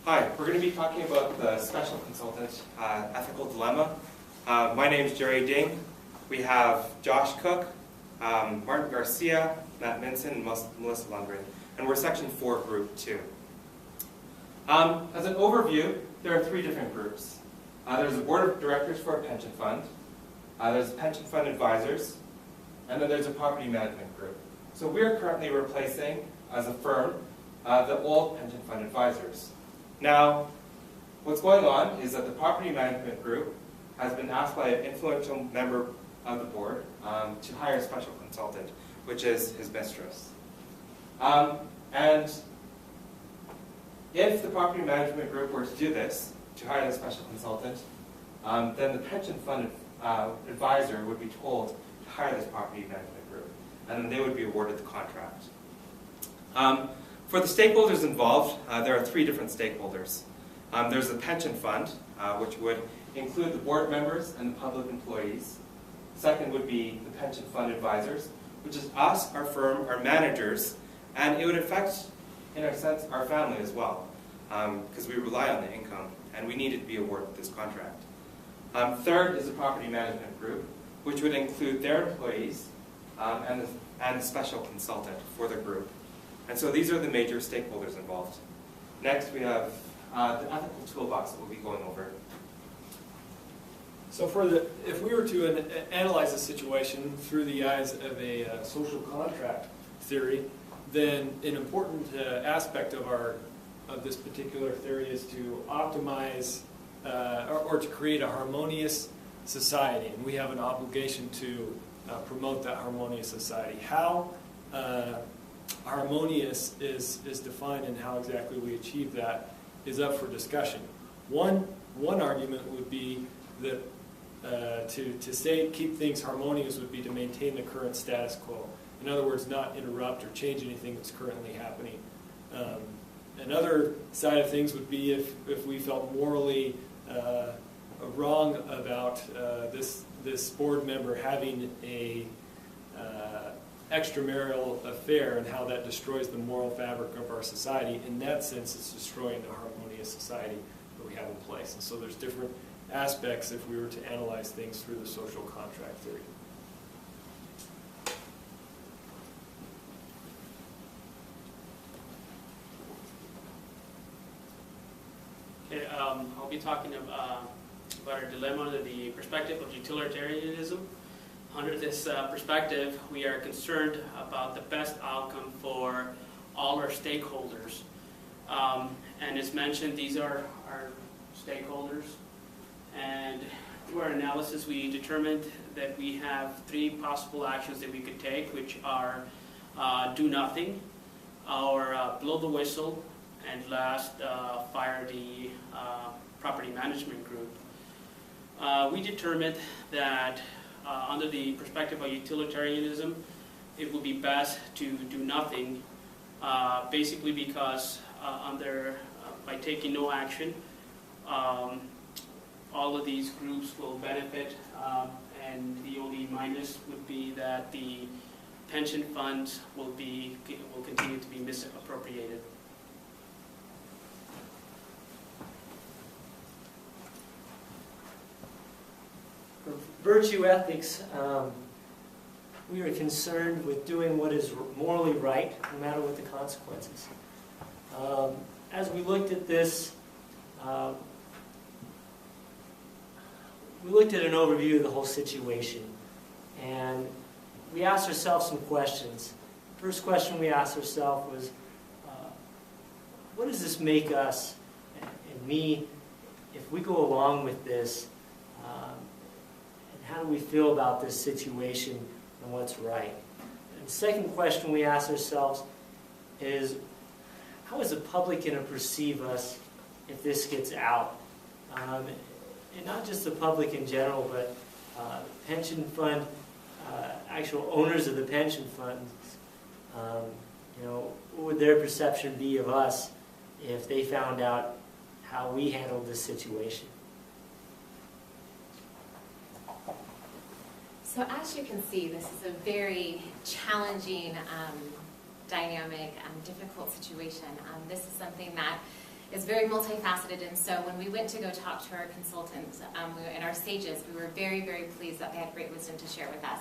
Hi, we're going to be talking about the special consultant ethical dilemma. My name is Jerry Ding. We have Josh Cook, Martin Garcia, Matt Minson, and Melissa Lundgren. And we're Section 4, Group 2. As an overview, there are three different groups. There's a board of directors for a pension fund, there's pension fund advisors, and then there's a property management group. So we're currently replacing, as a firm, the old pension fund advisors. Now, what's going on is that the property management group has been asked by an influential member of the board to hire a special consultant, which is his mistress. And if the property management group were to do this, to hire the special consultant, then the pension fund advisor would be told to hire this property management group, and then they would be awarded the contract. For the stakeholders involved, there are three different stakeholders. There's the pension fund, which would include the board members and the public employees. Second would be the pension fund advisors, which is us, our firm, our managers, and it would affect, in a sense, our family as well, because we rely on the income, and we needed to be awarded this contract. Third is the property management group, which would include their employees and the special consultant for the group. And so these are the major stakeholders involved. Next, we have the ethical toolbox that we'll be going over. So if we were to analyze the situation through the eyes of a social contract theory, then an important aspect of this particular theory is to optimize or to create a harmonious society. And we have an obligation to promote that harmonious society. How harmonious is defined and how exactly we achieve that is up for discussion. One argument would be that to say keep things harmonious would be to maintain the current status quo. In other words, not interrupt or change anything that's currently happening. Another side of things would be if we felt morally wrong about this board member having a extramarital affair and how that destroys the moral fabric of our society. In that sense, it's destroying the harmonious society that we have in place. And so there's different aspects if we were to analyze things through the social contract theory. Okay, I'll be talking about our dilemma under the perspective of utilitarianism. Under this perspective, we are concerned about the best outcome for all our stakeholders. And as mentioned, these are our stakeholders. And through our analysis, we determined that we have three possible actions that we could take, which are do nothing, or blow the whistle, and last, fire the property management group. We determined that under the perspective of utilitarianism, it would be best to do nothing, basically because by taking no action, all of these groups will benefit, and the only minus would be that the pension funds will continue to be misappropriated. For virtue ethics, we are concerned with doing what is morally right, no matter what the consequences. As we looked at this, we looked at an overview of the whole situation, and we asked ourselves some questions. First question we asked ourselves was, what does this make us and me if we go along with this? How do we feel about this situation and what's right? And the second question we ask ourselves is, how is the public going to perceive us if this gets out? And not just the public in general, but pension fund, actual owners of the pension funds. What would their perception be of us if they found out how we handled this situation? So as you can see, this is a very challenging, dynamic, difficult situation. This is something that is very multifaceted, and so when we went to go talk to our consultants and our sages, we were very, very pleased that they had great wisdom to share with us.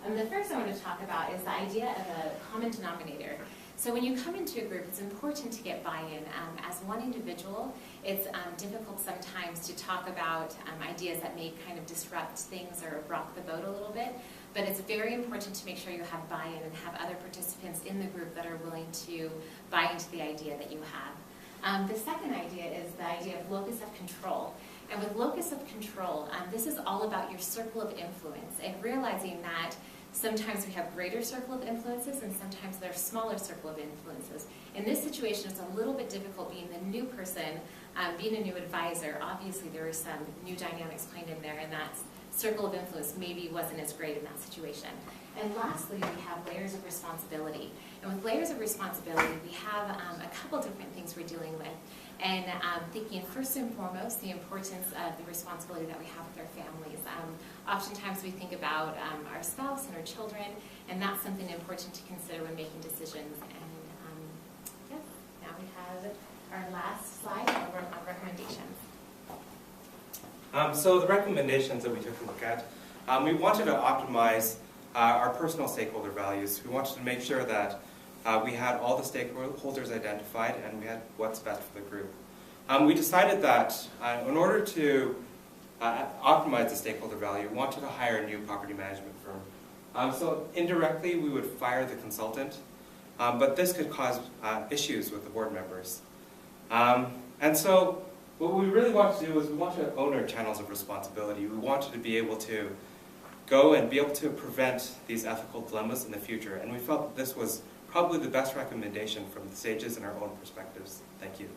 The first I want to talk about is the idea of a common denominator. So when you come into a group, it's important to get buy-in. As one individual, it's difficult sometimes to talk about ideas that may kind of disrupt things or rock the boat a little bit, but it's very important to make sure you have buy-in and have other participants in the group that are willing to buy into the idea that you have. The second idea is the idea of locus of control. And with locus of control, this is all about your circle of influence and realizing that sometimes we have greater circle of influences and sometimes there's smaller circle of influences. In this situation, it's a little bit difficult being the new person, being a new advisor. Obviously, there are some new dynamics playing in there, and that circle of influence maybe wasn't as great in that situation. And lastly, we have layers of responsibility. And with layers of responsibility, we have a couple different things we're dealing with. And thinking first and foremost, the importance of the responsibility that we have with our families. Oftentimes we think about our spouse and our children, and that's something important to consider when making decisions. And yes, now we have our last slide of recommendations. So the recommendations that we took a look at, we wanted to optimize our personal stakeholder values. We wanted to make sure that we had all the stakeholders identified and we had what's best for the group. We decided that in order to optimize the stakeholder value, we wanted to hire a new property management firm. So indirectly, we would fire the consultant, but this could cause issues with the board members. And so what we really wanted to do was we wanted to own our channels of responsibility. We wanted to be able to go and be able to prevent these ethical dilemmas in the future. And we felt that this was probably the best recommendation from the sages and our own perspectives. Thank you.